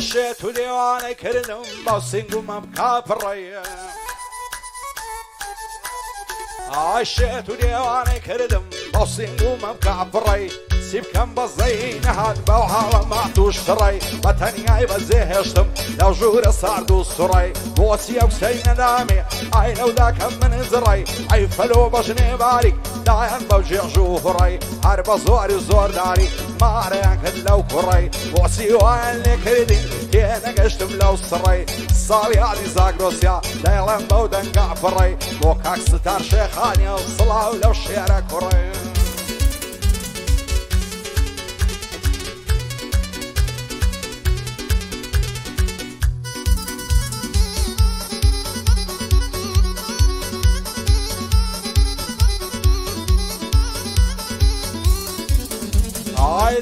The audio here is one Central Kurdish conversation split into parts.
عشت و دیوانه کردم با سنگمم کافڕێ عشت و دیوانه کردم با سنگمم کافڕێ سی بکەم بەزەی نەهات بەو حاڵە ماتوش فڕی بە تەنیای بەزێ هێشتم لەو ژوورە سارد و سوڕی بۆچی ئەو کسەی نەدامێ ئای لەوداکەم من زڕی ئەی فەلۆ بەژنێ باریک دایان بەو جێژ و هوڕی هەر بە زۆری و زۆرداری مارەیان کرد لەو کوڕی بۆچی وایان لێ کردین تێ نەگەشتم لەو سڕی ساڵی عادی زاگرۆسیا دەیڵێم بەو دەنگا فڕی بۆ کاک ستار شێخانیە و سڵاو لەو شێرە کوڕی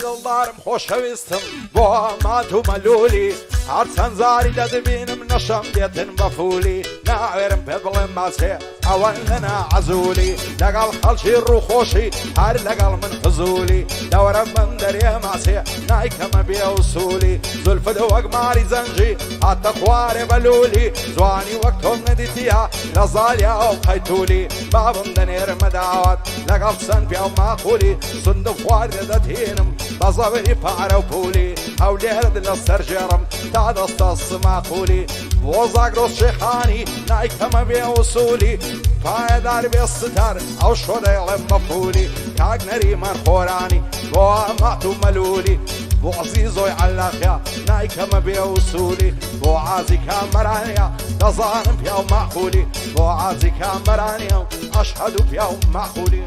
دڵدارم خۆشەویستم بۆ ئامات و مەلولی هەرچەند زاری دەدبینم نەشەم دێتن بەفولی ناوێرم پێ بڵێم ماسێ ئەوە لەنا عەزولی لەگەڵ خەڵکی ڕووخۆشی هەر لەگەڵ من فزولی دەوەرە من دەرێ ماسێ نایکەمە بێ وسولی زولفت وەک ماری زەنجی هاتە خوارێ بەلولی جوانی وەک تۆم نەدیتیە لە زالیا و قەیتولی بابم دەنێرمە داوات لەگەڵ چەند پیا و ماقولی سندوق خواردە دەتێنم بەزەوی پارە و پولی هەولێرت لە سەرژێڕم تا دەستە سماقولی بۆ زاگرۆس شێخانی نایکەمە بێ وسولی پایەدار بێ ستار ئەو شۆ دەیڵێم بەپولی کاک نەریمان خۆرانی بۆ ئامات و مەلولی بۆ عەزیزۆی عەلاقیا نایکەمە بێ وسولی بۆ عازی کامبەرانیە دەزانم پیا و ماقولی بۆ عازی کامبەرانیە و ئەشهەد و پیا و ماقولی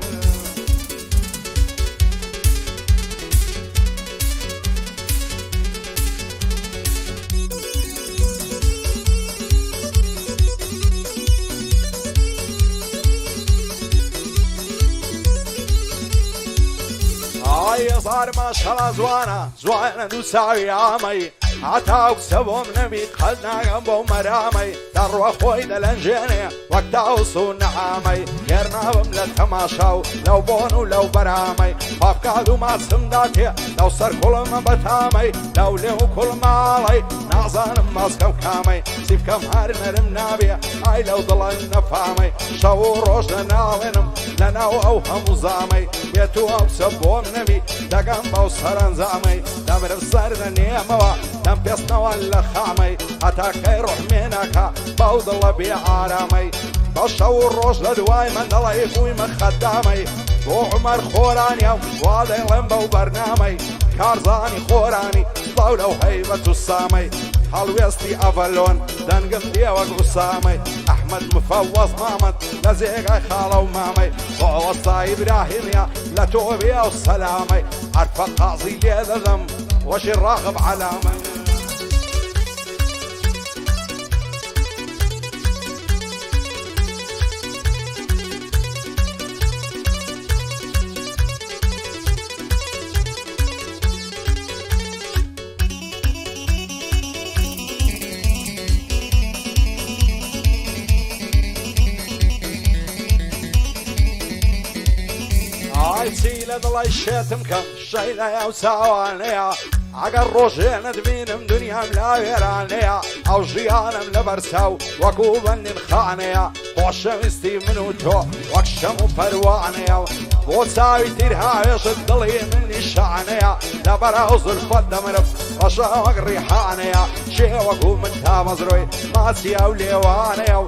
هێزار ماشەڵا جوانە نووساوی ئامەی هاتاو کسەبۆم نەبی قەت ناگەم بۆ مەرامەی دەڕوە خۆی دەلەنجێنێ وەک داوس و نەعامەی گێر نابم لە تەماشا و لەو بۆن و لەو بەرامەی پاپکات و ماسمدا تێ لەو سەر کوڵمە بەتامەی لەو لێ و کوڵماڵی نازانم ماسکەم کامەی سیفکەم هەر نەرم نابێ ئای لەو دڵەن نەفامەی شەو و ڕۆژ لە ناڵێنم لەناو ئەو هەموو زامەی بێت و ئەو کسە بۆم نەبی دەگەم بەو سەرنجامەی دەمرم سەر دەنێمەوە دەم پێستنەوە لە خامەی هەتاکەی ڕحمێنەکە باو دڵە بێ ئارامەی بە شەو و ڕۆژ لە دوای من دەڵێ بوویمە خەدامەی بۆ عومەر خۆرانیە وا دەیڵێم بەو بەرنامەی کارزانی خۆرانی باو لەو هەیبەت و سامەی هەڵوێستی ئەڤەلۆن دەنگم دێوە گوسامەی ئەحمەد مفەوەز مامەد لە زێگای خاڵە و مامەی بۆ وەستای ئیبراهیمیە لە تۆ بێ و سەلامەی هەرفە قازی لێ دەدەم وەشی ڕاغب عەلامەی چی لە دڵی شێتم کەم شەیدەیە و چاوانەیە ئەگەر ڕۆژێ نەتبینم دنیام لاوێرانەیە ئەو ژیانم لە بەرچاو وەکو بەندین خانەیە خۆشەویستی من و تۆ وەک شەم و پەروانەیە بۆ چاوی تیر هاوێشت دڵی من نیشانەیە لەبەرەو زولفەت دەمرم ڕەشە وەک ڕیحانەیە شێ وەکو من تامەزرۆی ماچی ئەو لێوانەیە و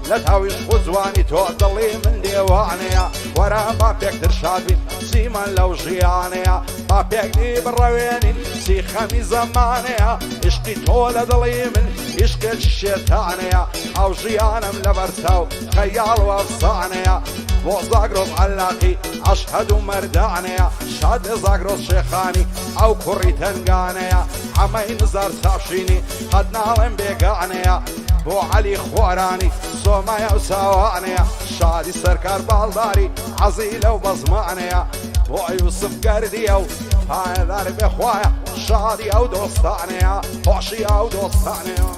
لە تاویش خۆ جوانی تۆ دڵی من دێوانەیە وەرە با پێکتر شادبین چیمان لەو ژیانەیە با پێکنی بڕەوێنین چی خەمی زەمانەیە عشقی تۆ لە دڵی من عشقێکی شێتانەیە ئەو ژیانم لە بەرچاو خەیاڵ و ئەفسانەیە بۆ زاگرۆس عەلاقی ئەشهەد و مەردانەیە شاد زاگرۆس شێخانی ئەو کوڕی تەنگانەیە ئەمەی نزار چاوشینی قەت ناڵێم بێگانەیە بۆ عەلی خۆرانی سۆمایە و چاوانەیە شادی سەرکار باڵداری عەزی لەو بەزمانەیە بۆ یوسف گەردیە و پایەدار بێخوایە شادی ئەو دۆستانەیە خۆشی ئەو دۆستانەیە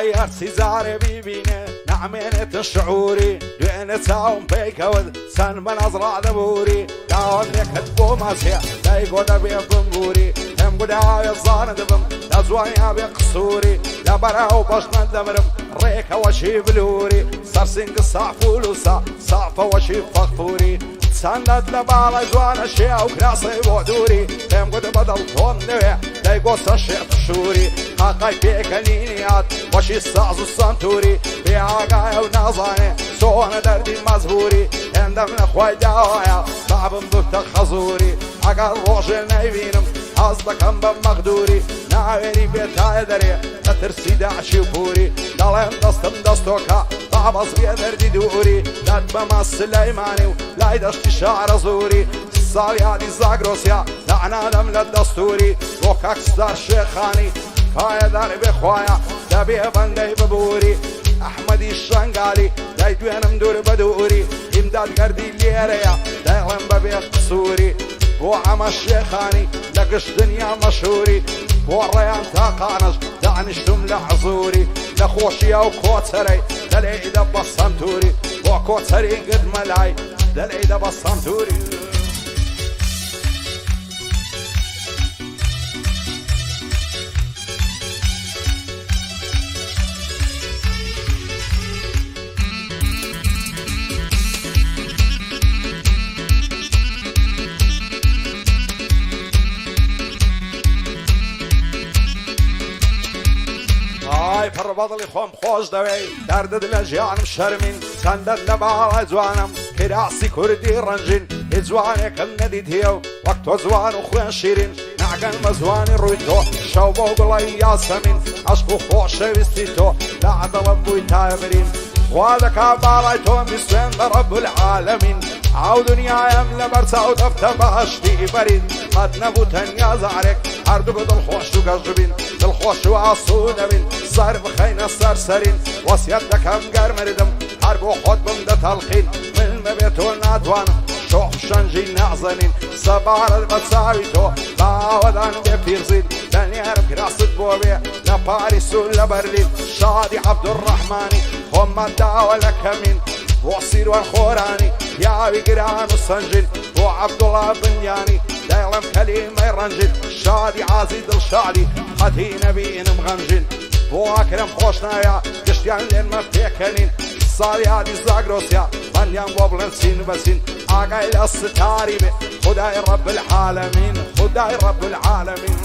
ئای هەرچی جارێ بیبینێ نامێنێتە شعوری دوێنێ چاوم پێیکەوت چەند بە نەزڕا دەبووری داوەندێکت بۆ مەچێ دای گۆ دەبێ بمبوری هەم گوداوێ زانە دەبم دەزوانیا بێ قسووری لەبەراو بەشمە دەمرم ڕێکەوەشی بلووری سەرسینگە سافولوسا سافەوەشی فەخفوری چەندەت لە باڵای جوانە شێ و کراسەی بۆ دووری پێم گوت بەدڵ تۆم نوێ دەیگۆستە شێت شووری قاقای پێکەنینیات وەشی ساز و سنتوری بێ ئاگایە و نازانێ چۆنە دەردی مەزبوری هێندەم لە خوای داوایە بابم بفتە خەزوری ئەگەر ڕۆژێ نەیبینم حەز دەکەم بە مەغدوری ناوێری بێتایە دەرێ لە ترسی داعشی و پووری دەڵێن دەستم دەستۆکە بابەز بێ دەردی دووری دەت بەمە سلەیمانی و لای دەشتی شارە زووری ساڵیادی زاگرۆسیا دەعنادەم لە دەستوری بۆ کاکسدار شێخانی پایەدار بێخوایە دەبێ بەندەی ببووری ئەحمەدی شەنگالی دای دوێنم دوور بە دووری ئیمدادگەردی لێرەیە دەیڵێم بەبێ قسووری بۆ ئەمە شێخانی لە گشت دنیا مەشهوری بۆ ڕێیان تاقانش دانیشتم لە حزوری لە خۆشیە و کۆچەرەی دەلێیدە بە سەنتوری بۆ کۆچەری گرمەلای دەلێیدە بە سەنتوری پڕ بەدڵی خۆم خۆش دەوێ دەردت لە ژیانم شەرمین چەندەت لە باڵای جوانم کراسی کوردی ڕەنجین هیچ جوانێکم نەدیتیە و وەک تۆ جوان و خوێن شیرین ناگەن بە جوانی ڕووی تۆ شەو بۆ گوڵی یاسەمین عەشق و خۆشەویستی تۆ لە عەدەڵم بووی تایبرین وا دەکا باڵای تۆم بیسوێن بە ڕەب العالەمین ئاو دنیایم لەبەر چاو دەفتە بەهەشتی بەرین قەت نەبوو تەنیا زارێک هەردووکە دڵخۆش و گەژبین دڵخۆش و ئاسوو دەبین سەر بخەینە سەرسەرین وەسیەت دەکەم گەرمردم هەر بۆ خۆت بم دەتەڵقین من بەبێت تۆ ناتوانم شۆخ شەنجی نازەنین سەبارەت بە چاوی تۆ باوەدان بێ پیرزین دەنێرم کراست بۆ بێ لە پاریس و لە بەرلین شادی عەبدوڕەحمانی خۆممە داوە لە کەمین بۆ سیروان خۆرانی پیاوی گران و سەنجین بۆ عەبدوڵا بنیانی دەیڵم کەلیمەی ڕەنجین شادی عازی دڵشادی قەتی نەبینم غەمژین بۆ ئاکرم خۆش نایە گشتیان لێنمە پێکەنین ساڵیادی زاگرۆسیا هەندیان بۆ بڵێن چین بەچین ئاگای لە ستاری بێ خودای ڕەب العالەمین خودای ڕەب العالەمین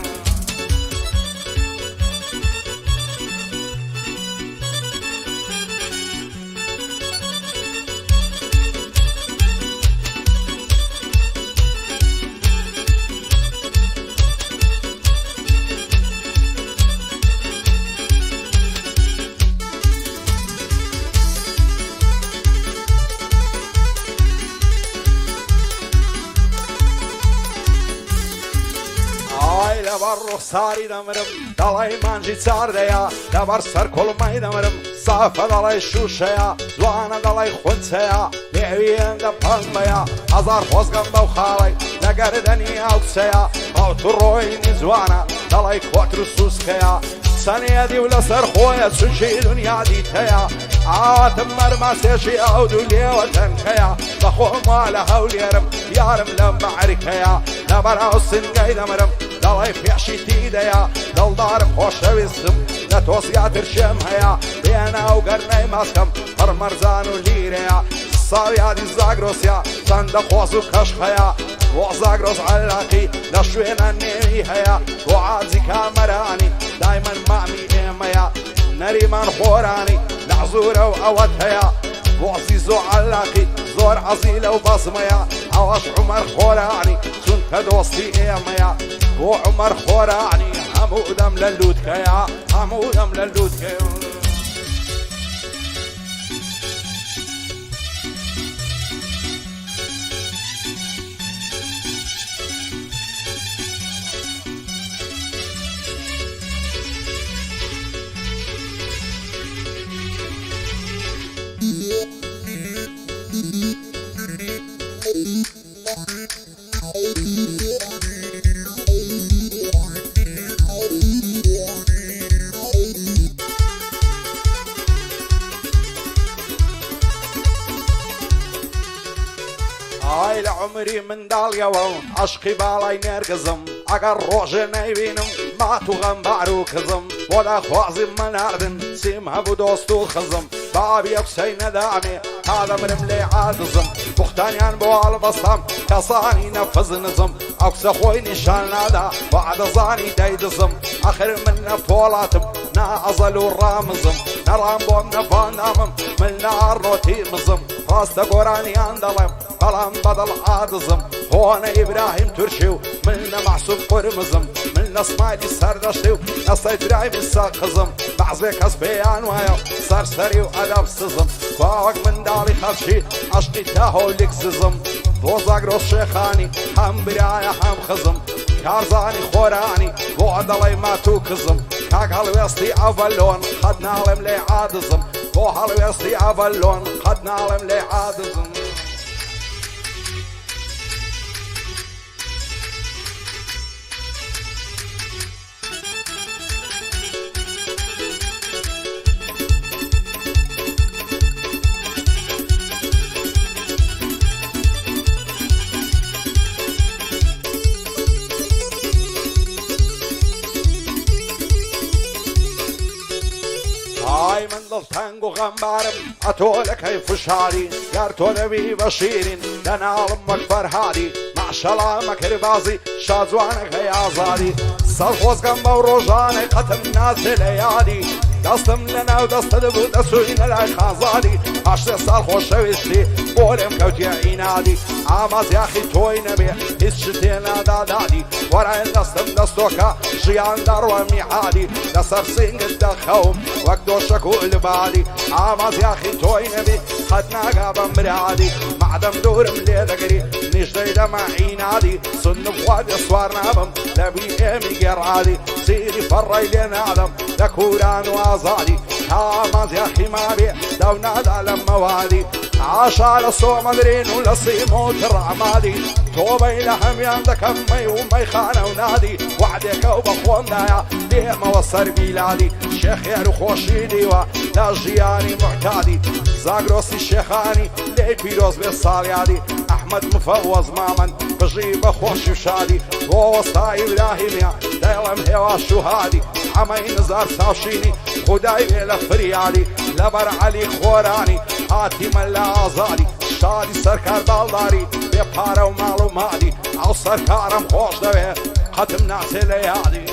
لەبەر ڕوخساری دەمرم دەڵی مانجی چاردەیە لەبەر سەر کوڵمەی دەمرم سافە دەڵی شوشەیە جوانە دەڵی خونچەیە لێویێندە پەنبەیە هەزار خۆزگەم بەو خاڵی لەگەردەنی ئاوکسەیە ئەوتو ڕۆینی جوانە دەڵی کۆتر و سووسکەیە سەنێدی و لەسەر خۆیە چونچی دنیا دیتەیە ئاتم مەرمەسێشی ئەو دوو لێوە تەنکەیە بەخۆم وا لە هەولێرم یارم لەم بەعریکەیە لەبەراو سنگەی دەمرم دەڵی پێشی تیدەیە دڵدارم خۆشەویستم لە تۆ زیاتر شێم هەیە بێنە و گەرنەی مەسکەم پڕ مەرزان و لیرەیە ساڵیادی زاگرۆسیا چەندە خۆز و کەش هەیە بۆ زاگرۆس عەلاقی لە شوێنە نێوی هەیە بۆ عازی کامەرانی دایمەن مامی ئێمەیە نەریمان خۆرانی لە حزوورە و ئەوەت هەیە بۆ عەزیز و عەلاقی زۆر عەزی لەو بەزمەیە ئەوەش عومەر خۆرانی چونکە دۆستی ئێمەیە بۆ عومەر خۆرانی هەموو دەم لە لووتکەیە هەموو دەم لە لووتکەیە دەڵێ لە عمری منداڵیەوە عەشقی باڵای نێرگزم ئەگەر ڕۆژێ نەیبینم مات و غەمبار و کزم بۆ داخوازی مەناردن سیم هەبوو دۆست و خزم بابی ئەوسەی نەدامێ تا دەمرم لێ عادزم پوختانیان بۆ هەڵبەستەم کەسانی نەفز نزم ئەو کسە خۆی نیشان نادا بە عەدەزانی دەیدزم ئەخر من نەپۆڵاتم نا ئەزەل و ڕامزم نەڕام بۆم نەفانامم من ناڕۆتی مزم ڕاستە گۆرانیان دەڵێم بەڵام بەدڵ عادزم خۆنە ئیبراهیم تورکی و من لە مەحسوب قورمزم من لە سمایلی سەردەشتی و نەسەی دراوی سەقزم بەعزێ کەس پێیان وایە سەرسەری و ئەدەب سزم باوەک منداڵی خەڵکی عەشقی تاهۆلیک سزم بۆ زاگرۆ شێخانی هەم برایە هەم خزم کارزانی خۆرانی بۆ دەڵێ مات و کزم کاک هەڵوێستی ئەڤەلۆن قەت ناڵێم لێ عادزم بۆ هەڵوێستی ئەڤەلۆن قەت ناڵێم لێ عادزم من دڵ تەنگ و غەمبارم ئەتۆ لە کەیف و شاری یار تۆ نەبی بە شیرین دەناڵم وەک فەرهادی ماشەڵا مەکربازی شاجوانێک هەیە ئازادی سەرخۆزگەم بەو ڕۆژانەی قەتم ناچێ لە یادی دەستم لە ناو دەستە دەبوو دەچووینە لای خازادی هەشتێ ساڵ خۆشەویستی بۆ لێم کەوتیە ئینادی ئامازیاخی تۆی نەبێ هیچ شتێ نادادادی وەرایەن دەستم دەستۆکە ژیان دەڕوە میعادی لەسەر سینگت دەخەوم وەک دۆشەک و لبادی ئامازیاخی تۆی نەبێ قەت ناگا بە مرادی مەعدەم دوورم لێ دەگری نیشتەی دەمە ئینادی سنم خوادێ سوار نابم لەبی ئێمی گێڕادی سیری فەڕەی لێ نادەم لە کوران و ئازادی ئامازیاخی مابێ دەو نادا لە مەوادی عاشا لە سۆمەدرین و لە سیم و تڕعمادی تۆبەی لە هەمیان دەکەم مەی و مەیخانە و نادی وعدێکە و بە خۆمدایە دێمەوە سەر بیلادی شێخێر و خۆشی دیوە لە ژیانی معتادی زاگرۆسی شێخانی لێی پیرۆز بێ ساڵیادی ئەحمەد مفەوەز مامەن بژی بە خۆشی و شادی بۆ وەستای ئیبراهیمیە دەیڵم هێواش و هادی ئەمەی نزار چاوشینی خودای وێ لە فریادی لەبەر عەلی خۆرانی هاتیمە لە ئازادی شادی سەرکار باڵداری بێ پارە و ماڵ و مادی ئەو سەرکارم خۆش دەوێ قەتم ناچێ لە یادی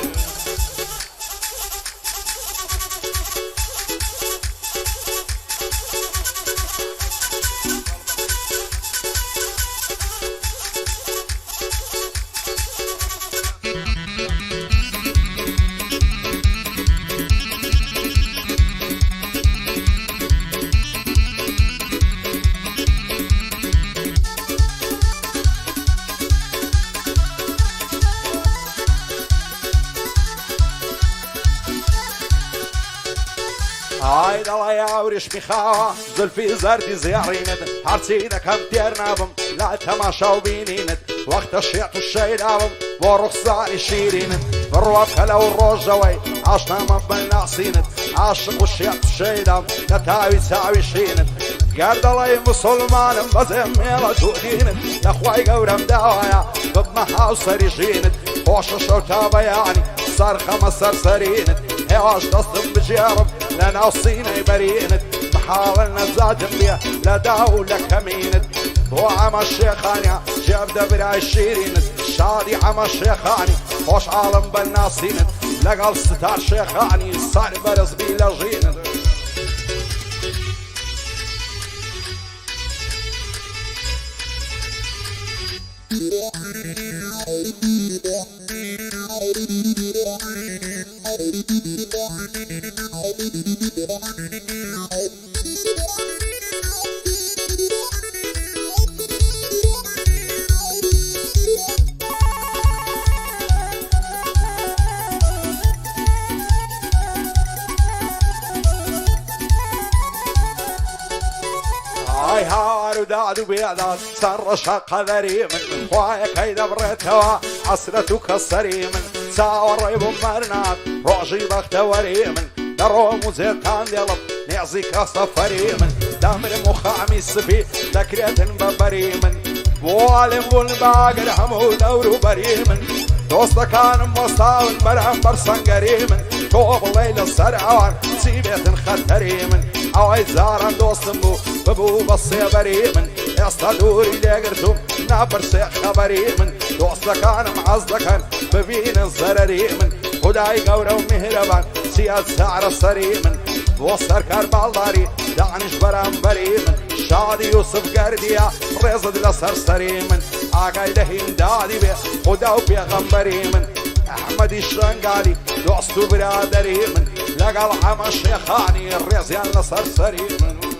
ئای دەڵێ یاوریش میخاوە زولفی زەردی زیاڕینت هەرچی دەکەم تێر نابم لا تەماشا و بینینت وەختە شێت و شەیداوم بۆ ڕوخساری شیرینت بڕوە بکە لەو ڕۆژەوەی ئاشنامە بەناسینت عاشق و شێت و شەیدام لە تاوی چاوی شینت گەر دەڵێ موسڵمانم بەجێ مێڵە دوودینت لەخوای گەورەم داوایە ببمە هاوسەری ژینت خۆشە شەو تا بەیانی سەرخەمە سەرسەرینت هێواش دەستم بژێڕم لە ناو سینەی بەرینت محاڵە نەزاتم بێ لە داو و لە کەمینت بۆ ئەمە شێخانە جێب دەبرای شیرینت شادی ئەمە شێخانی خۆشحاڵم بە ناسینت لەگەڵ ستار شێخانی سەر بەرزبی لە ژینت ئای هاوار و داد و بێداد سەرڕەشە قەدەری من خوایەکەی دەبڕێتەوە حەسرەت و کەسەری من چاوەڕێ بووم مەرنات ڕۆژی بەختەوەری من دەڕۆم و جێتان دێڵم نێزی کە سەفەری من دەمرم و خامی سپی دەکرێتن بەبەری من بوالم بون باقر همو دورو بريمن دوستا كان مستاون برهم برسنگريمن توب الليل السرعوان سيبيت خطريمن اوي زاران دوستم بو ببو بصي بريمن يستدوري لقرتم نابر سيخ خبريمن دوستا كان معزدكن ببين الزرريمن خداي قورا ومهربان سياد سعر السريمن وصر كربالداري دعنش برام بريمن شادي يوسف قرديا رزد لسرسري من آقاي لهين دادي بي خدا وبيغمبري من أحمد الشنقالي دوستو برادري من لقى العمى الشيخاني الرزيان لسرسري من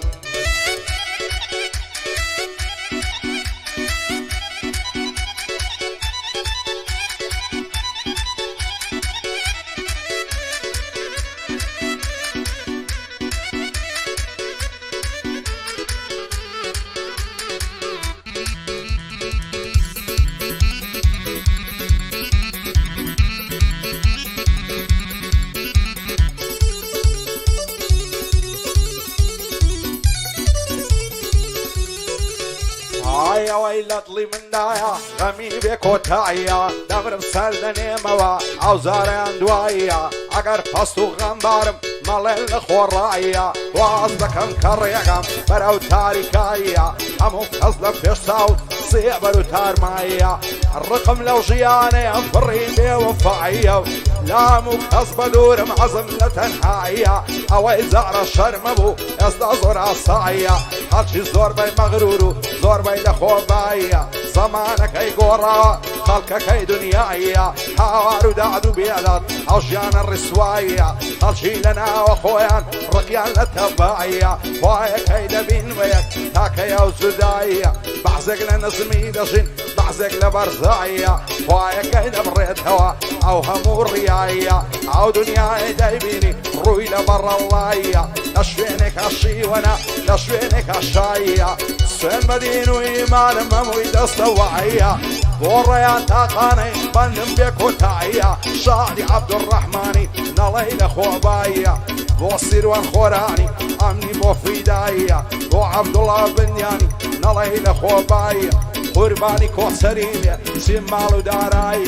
يا ويلطلي من دايا غمي بك وتايا دبر بسردني موا عوزاري اندوايا اگر فستو غنبارم مالل خورايا وازدكم كريقم برو تاريكايا همو كزل فيشتاو سيبرو تارمايا الرقم لو جياني انفري بوفايا لا مو كزب دور معظم لتنهايا اوي زعر الشرمبو يستازور عصايا هالشي زور بي مغرورو زور بي لخوبايا زمانك اي قورا خلقك اي دنيايا حوارو دعدو بيادات اوشيان الرسوايا هالشي لنا واخويان رقيان لتبايا وايك اي دبين ويك تاكيا وزدايا بعزق لنزمي دشين بعزق لبرزايا وايك اي دبريت هوا او همور ريايا او دنياي دايبيني روي لبر اللايا لشوينك هالشي وانا لشوينك هالشايا سين بدين وإيمان مموي دستوعية والريان تاقاني بنم بيكو تعيا شادي عبد الرحماني نليل خوبايا بوصير وانخوراني أمني بوفيدايا بو عبد الله بنياني نليل خوبايا قرباني كوسريمي سيمالو داراي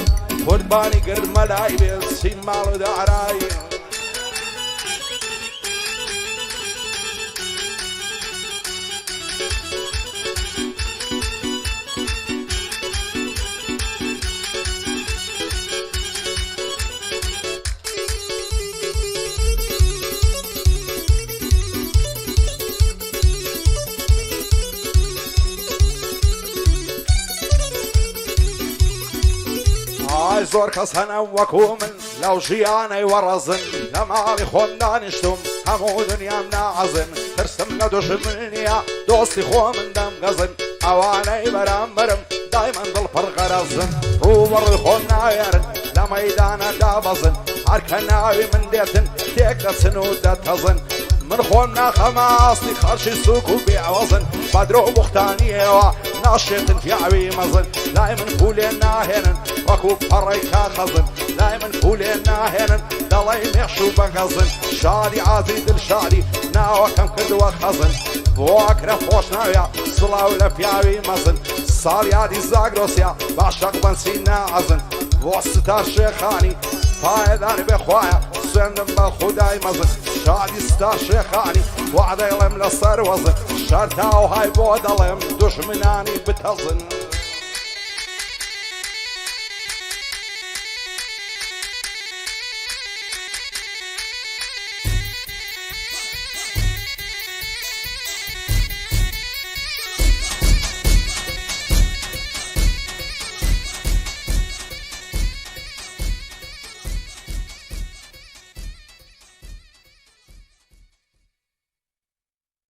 قرباني قرملاي سيمالو داراي زور كسنا وكومن لو جياني ورزن لمالي خونا نشتم همو دنيا منعزن ترسم ندوش منيا دوستي خو من دم غزن اواني برام برم دايما بالفرق رزن روبر خونا يرن لميدانا دابزن عركناوي من ديتن تيك سنودة تزن من خونا خماسي خرشي سوق وبيع وزن بدرو بختانية وناشط في عوي مزن دايما فولينا هنن وكو فريكا خزن دايما فولينا هنن دلاي ميحشو بنغزن شادي عزيز الشادي ناوى كم كدوة خزن بواكرا خوشناويا صلاو لفياوي مزن صاليادي زاغروسيا باشق بنسينا عزن وستار شيخاني فايداني بخوايا سندم بخداي مزن شادي ستار شيخاني وعد يلم لصر وزن شرطاو هاي بودلم دشمناني بتزن